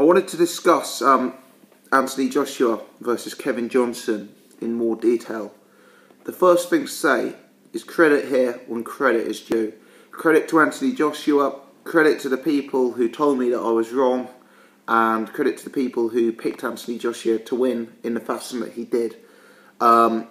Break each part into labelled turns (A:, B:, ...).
A: I wanted to discuss Anthony Joshua versus Kevin Johnson in more detail. The first thing to say is credit here when credit is due. Credit to Anthony Joshua, credit to the people who told me that I was wrong, and credit to the people who picked Anthony Joshua to win in the fashion that he did. I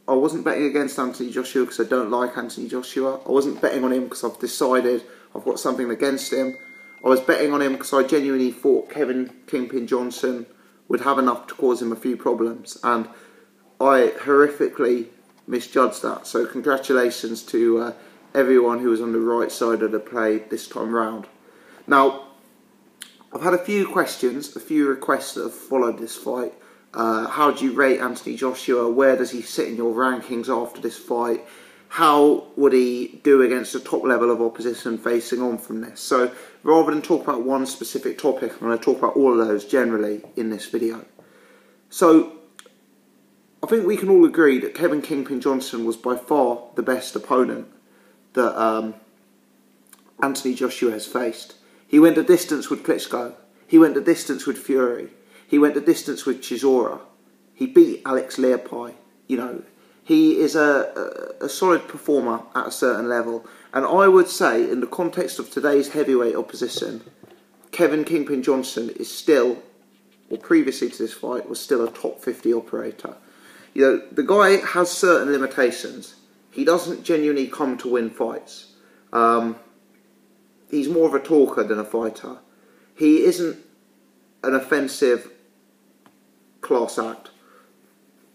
A: wasn't betting against Anthony Joshua because I don't like Anthony Joshua. I wasn't betting on him because I've decided I've got something against him. I was betting on him because I genuinely thought Kevin Kingpin Johnson would have enough to cause him a few problems, and I horrifically misjudged that. So congratulations to everyone who was on the right side of the play this time round. Now, I've had a few questions, a few requests that have followed this fight. How do you rate Anthony Joshua? Where does he sit in your rankings after this fight? How would he do against the top level of opposition facing on from this? So rather than talk about one specific topic, I'm going to talk about all of those generally in this video. So I think we can all agree that Kevin Kingpin Johnson was by far the best opponent that Anthony Joshua has faced. He went the distance with Klitschko. He went the distance with Fury. He went the distance with Chisora. He beat Alex Leopai. You know, he is a solid performer at a certain level. And I would say, in the context of today's heavyweight opposition, Kevin Kingpin Johnson is still, or previously to this fight, was still a top 50 operator. You know, the guy has certain limitations. He doesn't genuinely come to win fights. He's more of a talker than a fighter. He isn't an offensive class act.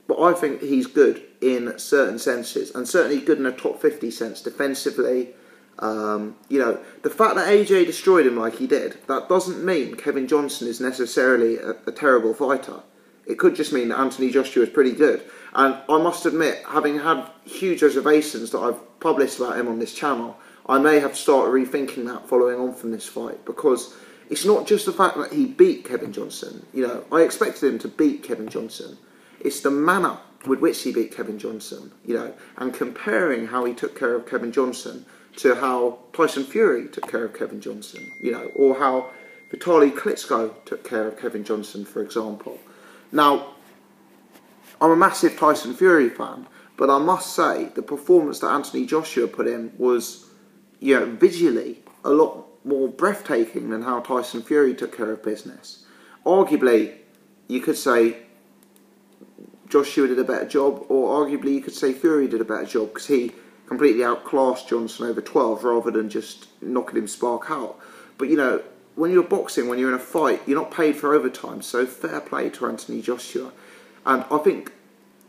A: But I think he's good in certain senses, and certainly good in a top 50 sense defensively. You know, the fact that AJ destroyed him like he did, that doesn't mean Kevin Johnson is necessarily a terrible fighter. It could just mean that Anthony Joshua is pretty good. And I must admit, having had huge reservations that I've published about him on this channel, I may have started rethinking that following on from this fight, because it's not just the fact that he beat Kevin Johnson. You know, I expected him to beat Kevin Johnson. It's the manner with which he beat Kevin Johnson, you know, and comparing how he took care of Kevin Johnson to how Tyson Fury took care of Kevin Johnson, you know, or how Vitaly Klitschko took care of Kevin Johnson, for example. Now, I'm a massive Tyson Fury fan, but I must say the performance that Anthony Joshua put in was, you know, visually a lot more breathtaking than how Tyson Fury took care of business. Arguably, you could say Joshua did a better job, or arguably you could say Fury did a better job, because he completely outclassed Johnson over 12 rather than just knocking him spark out. But, you know, when you're boxing, when you're in a fight, you're not paid for overtime, so fair play to Anthony Joshua. And I think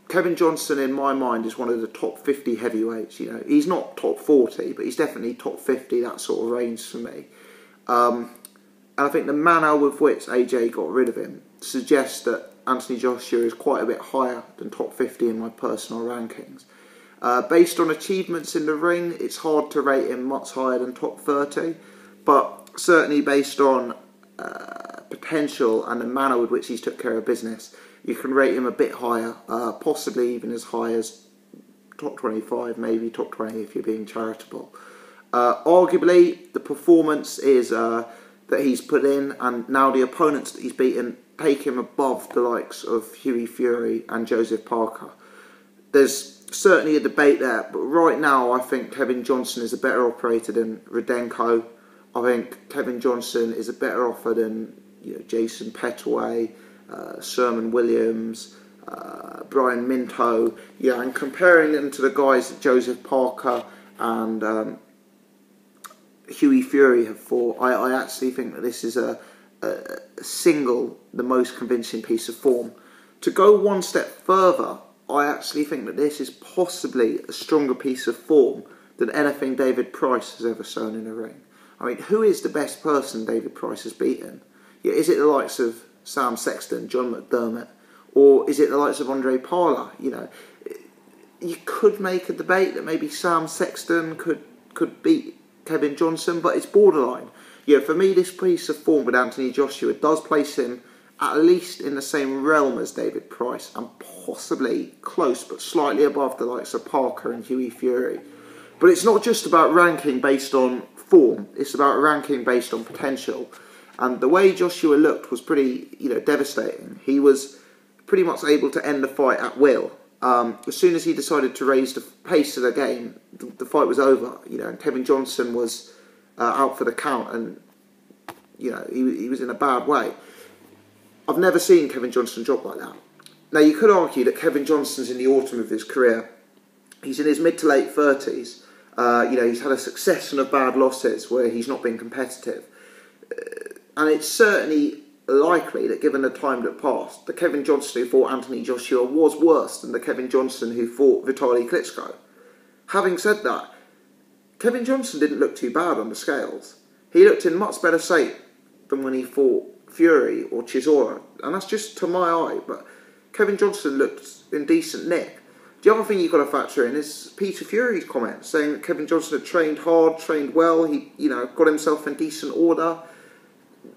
A: Kevin Johnson, in my mind, is one of the top 50 heavyweights. You know, he's not top 40, but he's definitely top 50, that sort of range for me. And I think the manner with which AJ got rid of him suggests that Anthony Joshua is quite a bit higher than top 50 in my personal rankings. Based on achievements in the ring, it's hard to rate him much higher than top 30, but certainly based on potential and the manner with which he's took care of business, you can rate him a bit higher, possibly even as high as top 25, maybe top 20 if you're being charitable. Arguably, the performance is that he's put in, and now the opponents that he's beaten take him above the likes of Hughie Fury and Joseph Parker. There's certainly a debate there, but right now I think Kevin Johnson is a better operator than Rudenko. I think Kevin Johnson is a better offer than, you know, Jason Petaway, Sherman Williams, Brian Minto. Yeah, and comparing them to the guys that Joseph Parker and Hughie Fury have fought, I actually think that this is a single, the most convincing piece of form. To go one step further, I actually think that this is possibly a stronger piece of form than anything David Price has ever shown in a ring. I mean, who is the best person David Price has beaten? Yeah, is it the likes of Sam Sexton, John McDermott, or is it the likes of Andre Parla? You know, you could make a debate that maybe Sam Sexton could beat Kevin Johnson, but it's borderline. Yeah, for me, this piece of form with Anthony Joshua does place him at least in the same realm as David Price, and possibly close, but slightly above the likes of Parker and Hughie Fury. But it's not just about ranking based on form, it's about ranking based on potential. And the way Joshua looked was pretty, devastating. He was pretty much able to end the fight at will. As soon as he decided to raise the pace of the game, the fight was over. And Kevin Johnson was out for the count, and he was in a bad way. I've never seen Kevin Johnson drop like that. Now, you could argue that Kevin Johnson's in the autumn of his career. He's in his mid to late 30s. He's had a succession of bad losses where he's not been competitive. And it's certainly likely that given the time that passed, the Kevin Johnson who fought Anthony Joshua was worse than the Kevin Johnson who fought Vitaly Klitschko. Having said that, Kevin Johnson didn't look too bad on the scales. He looked in much better shape than when he fought Fury or Chisora, and that's just to my eye, but Kevin Johnson looked in decent nick. The other thing you've got to factor in is Peter Fury's comments saying that Kevin Johnson had trained hard, trained well, he got himself in decent order.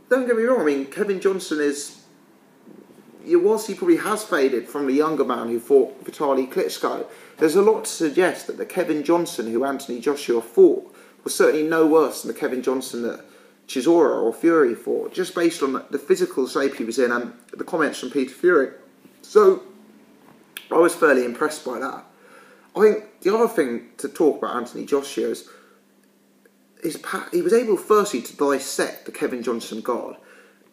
A: Don't get me wrong, I mean, Kevin Johnson whilst he probably has faded from the younger man who fought Vitaly Klitschko, there's a lot to suggest that the Kevin Johnson who Anthony Joshua fought was certainly no worse than the Kevin Johnson that Chisora or Fury fought, just based on the physical shape he was in and the comments from Peter Fury. So, I was fairly impressed by that. I think the other thing to talk about Anthony Joshua is he was able firstly to dissect the Kevin Johnson guard.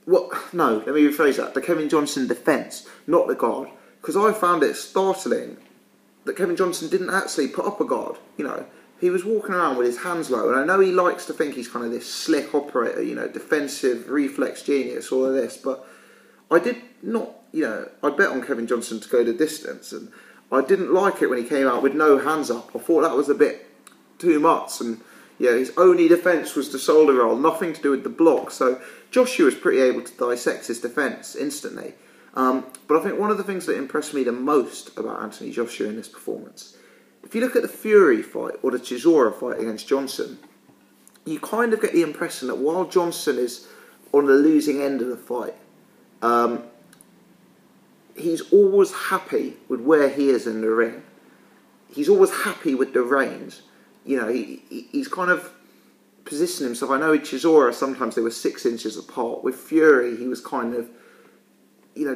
A: Let me rephrase that. The Kevin Johnson defence, not the guard. Because I found it startling that Kevin Johnson didn't actually put up a guard. He was walking around with his hands low, and I know he likes to think he's kind of this slick operator, defensive reflex genius, all of this, but I did not, I bet on Kevin Johnson to go the distance, and I didn't like it when he came out with no hands up. I thought that was a bit too much, and his only defence was the shoulder roll, nothing to do with the block, so Joshua was pretty able to dissect his defence instantly. But I think one of the things that impressed me the most about Anthony Joshua in this performance, if you look at the Fury fight or the Chisora fight against Johnson, you kind of get the impression that while Johnson is on the losing end of the fight, he's always happy with where he is in the ring. He's always happy with the range. He's kind of positioned himself. I know with Chisora sometimes they were 6 inches apart. With Fury, he was kind of,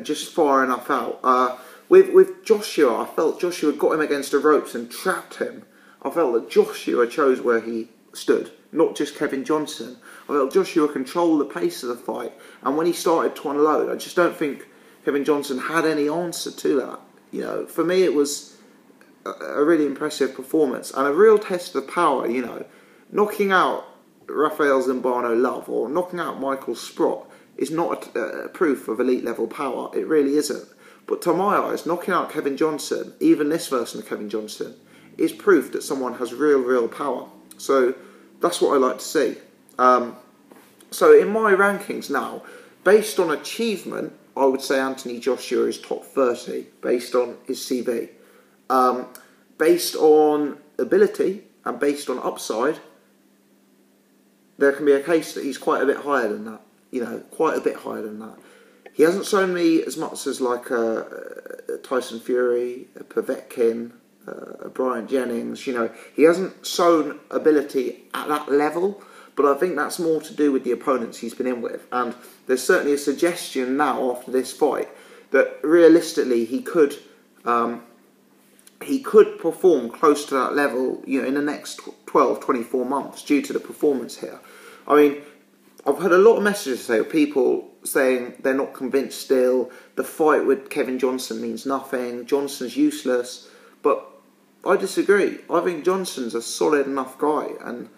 A: just far enough out. With Joshua, I felt Joshua got him against the ropes and trapped him. I felt that Joshua chose where he stood, not just Kevin Johnson. I felt Joshua controlled the pace of the fight, and when he started to unload, I just don't think Kevin Johnson had any answer to that. For me it was a really impressive performance and a real test of power. Knocking out Rafael Zambano Love or knocking out Michael Sprott is not a proof of elite level power. It really isn't. But to my eyes, knocking out Kevin Johnson, even this version of Kevin Johnson, is proof that someone has real power. So that's what I like to see. So in my rankings now, based on achievement, I would say Anthony Joshua is top 30 based on his CV. Based on ability and based on upside, there can be a case that he's quite a bit higher than that. Quite a bit higher than that. He hasn't shown me as much as like a Tyson Fury, a Povetkin, a Brian Jennings. He hasn't shown ability at that level, but I think that's more to do with the opponents he's been in with. And there's certainly a suggestion now after this fight that realistically he could perform close to that level, in the next 12, 24 months due to the performance here. I mean, I've had a lot of messages today of people saying they're not convinced still, the fight with Kevin Johnson means nothing, Johnson's useless, but I disagree. I think Johnson's a solid enough guy, and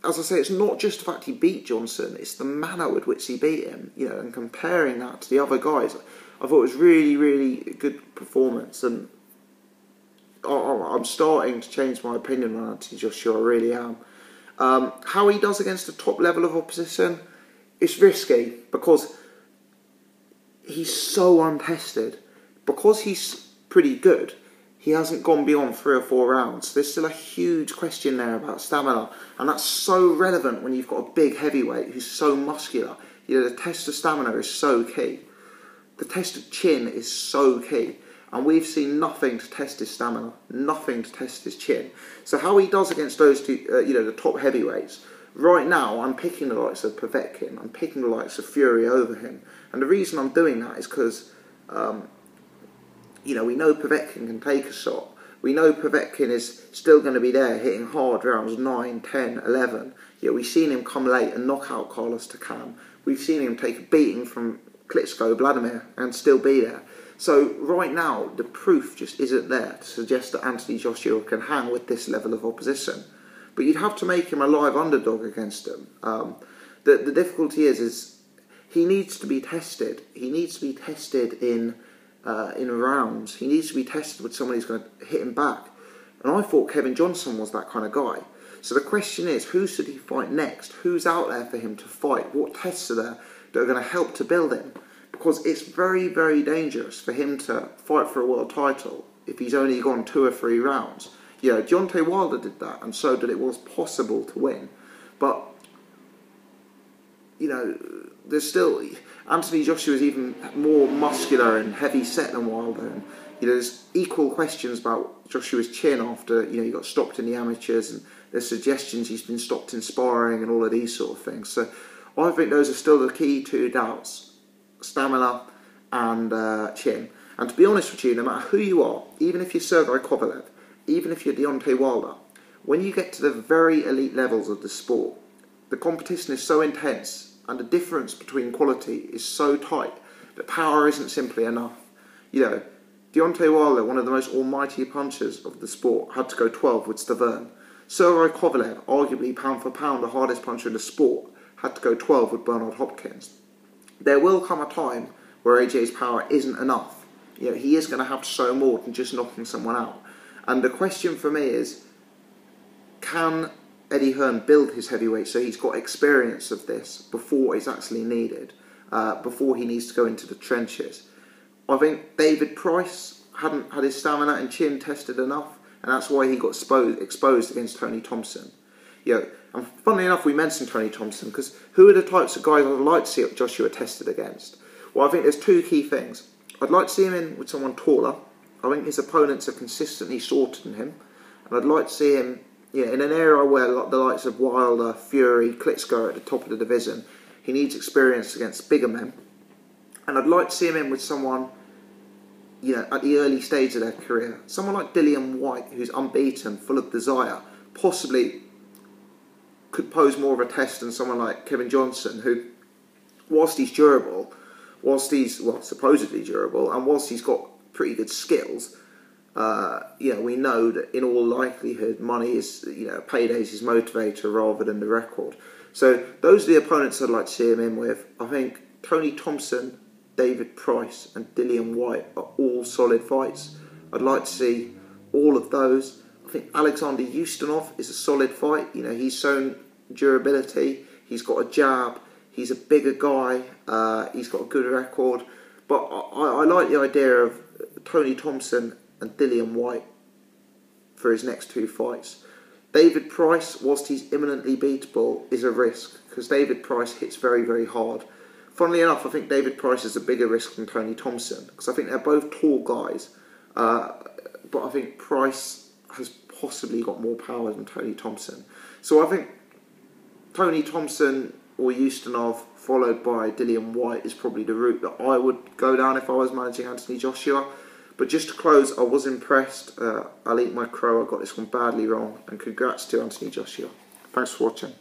A: as I say, it's not just the fact he beat Johnson, it's the manner with which he beat him, and comparing that to the other guys, I thought it was really good performance, and I'm starting to change my opinion on Anthony Joshua, I really am. How he does against the top level of opposition, it's risky because he's so untested. Because he's pretty good, he hasn't gone beyond 3 or 4 rounds. There's still a huge question there about stamina, and that's so relevant when you've got a big heavyweight who's so muscular. The test of stamina is so key. The test of chin is so key. And we've seen nothing to test his stamina, nothing to test his chin. So how he does against those two, the top heavyweights, right now I'm picking the likes of Povetkin, I'm picking the likes of Fury over him. And the reason I'm doing that is because, we know Povetkin can take a shot. We know Povetkin is still going to be there hitting hard rounds 9, 10, 11. We've seen him come late and knock out Carlos Takam. We've seen him take a beating from Klitschko, Vladimir, and still be there. So right now, the proof just isn't there to suggest that Anthony Joshua can hang with this level of opposition. But you'd have to make him a live underdog against him. The difficulty is he needs to be tested. He needs to be tested in rounds. He needs to be tested with someone who's going to hit him back. And I thought Kevin Johnson was that kind of guy. So the question is, who should he fight next? Who's out there for him to fight? What tests are there that are going to help to build him? Because it's very, very dangerous for him to fight for a world title if he's only gone 2 or 3 rounds. Deontay Wilder did that and showed that it was possible to win. But, there's still... Anthony Joshua is even more muscular and heavy set than Wilder. And, there's equal questions about Joshua's chin after, he got stopped in the amateurs, and there's suggestions he's been stopped in sparring and all of these sort of things. So I think those are still the key 2 doubts: stamina and chin. And to be honest with you, no matter who you are, even if you're Sergey Kovalev, even if you're Deontay Wilder, when you get to the very elite levels of the sport, the competition is so intense and the difference between quality is so tight that power isn't simply enough. Deontay Wilder, one of the most almighty punchers of the sport, had to go 12 with Stavern. Sergey Kovalev, arguably pound for pound the hardest puncher in the sport, had to go 12 with Bernard Hopkins. There will come a time where AJ's power isn't enough. He is going to have to show more than just knocking someone out. And the question for me is, can Eddie Hearn build his heavyweight so he's got experience of this before it's actually needed, before he needs to go into the trenches? I think David Price hadn't had his stamina and chin tested enough, and that's why he got exposed against Tony Thompson. And funnily enough, we mentioned Tony Thompson, because who are the types of guys I'd like to see Joshua tested against? Well, I think there's 2 key things. I'd like to see him in with someone taller. I think his opponents are consistently shorter than him. And I'd like to see him in an era where the likes of Wilder, Fury, Klitschko are at the top of the division. He needs experience against bigger men. And I'd like to see him in with someone, at the early stage of their career. Someone like Dillian Whyte, who's unbeaten, full of desire, possibly could pose more of a test than someone like Kevin Johnson, who, whilst he's durable, supposedly durable, and whilst he's got pretty good skills, we know that in all likelihood money is, paydays his motivator rather than the record. So those are the opponents I'd like to see him in with. I think Tony Thompson, David Price and Dillian Whyte are all solid fights. I'd like to see all of those. I think Alexander Ustinov is a solid fight. He's shown durability. He's got a jab. He's a bigger guy. He's got a good record. But I like the idea of Tony Thompson and Dillian Whyte for his next 2 fights. David Price, whilst he's imminently beatable, is a risk, because David Price hits very, very hard. Funnily enough, I think David Price is a bigger risk than Tony Thompson, because I think they're both tall guys. But I think Price has possibly got more power than Tony Thompson. So I think Tony Thompson or Ustinov followed by Dillian Whyte is probably the route that I would go down if I was managing Anthony Joshua. But just to close, I was impressed. I'll eat my crow. I got this one badly wrong. And congrats to Anthony Joshua. Thanks for watching.